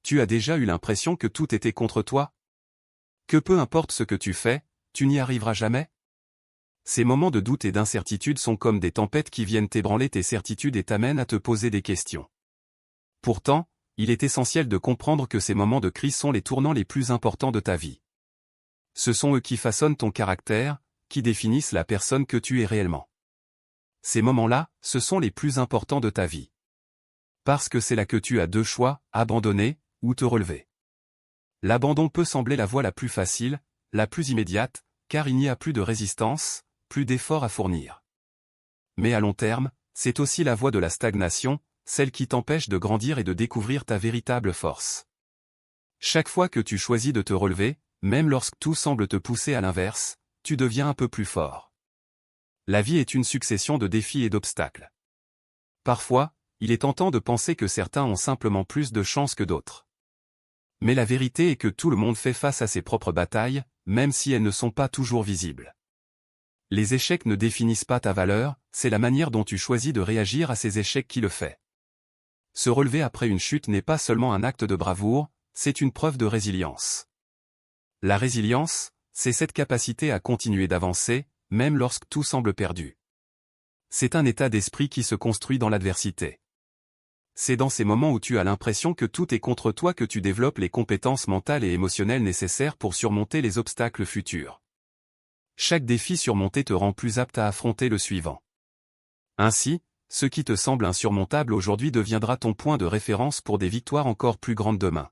tu as déjà eu l'impression que tout était contre toi? Que peu importe ce que tu fais, tu n'y arriveras jamais? Ces moments de doute et d'incertitude sont comme des tempêtes qui viennent ébranler tes certitudes et t'amènent à te poser des questions. Pourtant, il est essentiel de comprendre que ces moments de crise sont les tournants les plus importants de ta vie. Ce sont eux qui façonnent ton caractère, qui définissent la personne que tu es réellement. Ces moments-là, ce sont les plus importants de ta vie. Parce que c'est là que tu as deux choix, abandonner ou te relever. L'abandon peut sembler la voie la plus facile, la plus immédiate, car il n'y a plus de résistance, plus d'efforts à fournir. Mais à long terme, c'est aussi la voie de la stagnation, celle qui t'empêche de grandir et de découvrir ta véritable force. Chaque fois que tu choisis de te relever, même lorsque tout semble te pousser à l'inverse, tu deviens un peu plus fort. La vie est une succession de défis et d'obstacles. Parfois, il est tentant de penser que certains ont simplement plus de chance que d'autres. Mais la vérité est que tout le monde fait face à ses propres batailles, même si elles ne sont pas toujours visibles. Les échecs ne définissent pas ta valeur, c'est la manière dont tu choisis de réagir à ces échecs qui le fait. Se relever après une chute n'est pas seulement un acte de bravoure, c'est une preuve de résilience. La résilience, c'est cette capacité à continuer d'avancer, même lorsque tout semble perdu. C'est un état d'esprit qui se construit dans l'adversité. C'est dans ces moments où tu as l'impression que tout est contre toi que tu développes les compétences mentales et émotionnelles nécessaires pour surmonter les obstacles futurs. Chaque défi surmonté te rend plus apte à affronter le suivant. Ainsi, ce qui te semble insurmontable aujourd'hui deviendra ton point de référence pour des victoires encore plus grandes demain.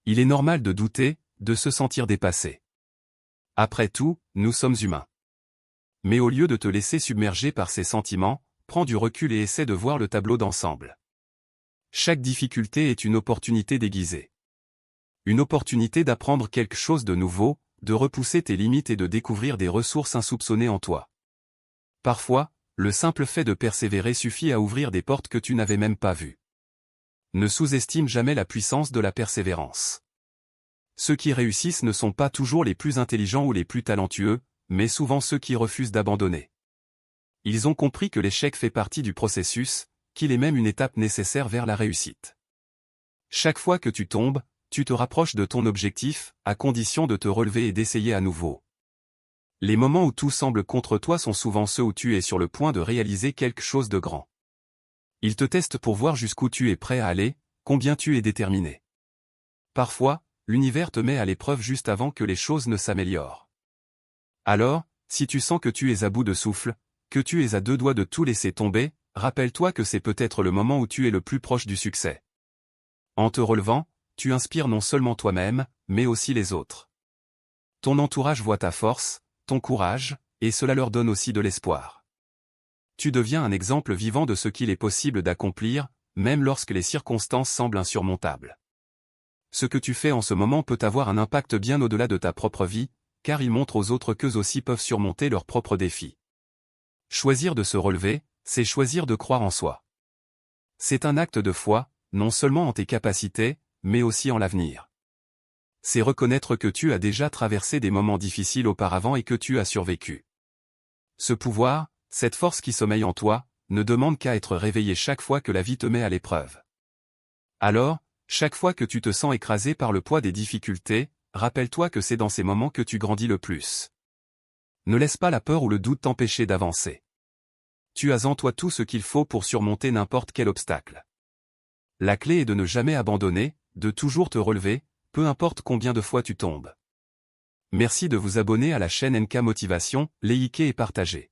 Il est normal de douter, de se sentir dépassé. Après tout, nous sommes humains. Mais au lieu de te laisser submerger par ces sentiments, prends du recul et essaie de voir le tableau d'ensemble. Chaque difficulté est une opportunité déguisée. Une opportunité d'apprendre quelque chose de nouveau, de repousser tes limites et de découvrir des ressources insoupçonnées en toi. Parfois, le simple fait de persévérer suffit à ouvrir des portes que tu n'avais même pas vues. Ne sous-estime jamais la puissance de la persévérance. Ceux qui réussissent ne sont pas toujours les plus intelligents ou les plus talentueux, mais souvent ceux qui refusent d'abandonner. Ils ont compris que l'échec fait partie du processus, qu'il est même une étape nécessaire vers la réussite. Chaque fois que tu tombes, tu te rapproches de ton objectif, à condition de te relever et d'essayer à nouveau. Les moments où tout semble contre toi sont souvent ceux où tu es sur le point de réaliser quelque chose de grand. Ils te testent pour voir jusqu'où tu es prêt à aller, combien tu es déterminé. Parfois, l'univers te met à l'épreuve juste avant que les choses ne s'améliorent. Alors, si tu sens que tu es à bout de souffle, que tu es à deux doigts de tout laisser tomber, rappelle-toi que c'est peut-être le moment où tu es le plus proche du succès. En te relevant, tu inspires non seulement toi-même, mais aussi les autres. Ton entourage voit ta force, ton courage, et cela leur donne aussi de l'espoir. Tu deviens un exemple vivant de ce qu'il est possible d'accomplir, même lorsque les circonstances semblent insurmontables. Ce que tu fais en ce moment peut avoir un impact bien au-delà de ta propre vie, car il montre aux autres qu'eux aussi peuvent surmonter leurs propres défis. Choisir de se relever, c'est choisir de croire en soi. C'est un acte de foi, non seulement en tes capacités, mais aussi en l'avenir. C'est reconnaître que tu as déjà traversé des moments difficiles auparavant et que tu as survécu. Ce pouvoir, cette force qui sommeille en toi, ne demande qu'à être réveillée chaque fois que la vie te met à l'épreuve. Alors, chaque fois que tu te sens écrasé par le poids des difficultés, rappelle-toi que c'est dans ces moments que tu grandis le plus. Ne laisse pas la peur ou le doute t'empêcher d'avancer. Tu as en toi tout ce qu'il faut pour surmonter n'importe quel obstacle. La clé est de ne jamais abandonner, de toujours te relever, peu importe combien de fois tu tombes. Merci de vous abonner à la chaîne NK Motivation, likez et partagez.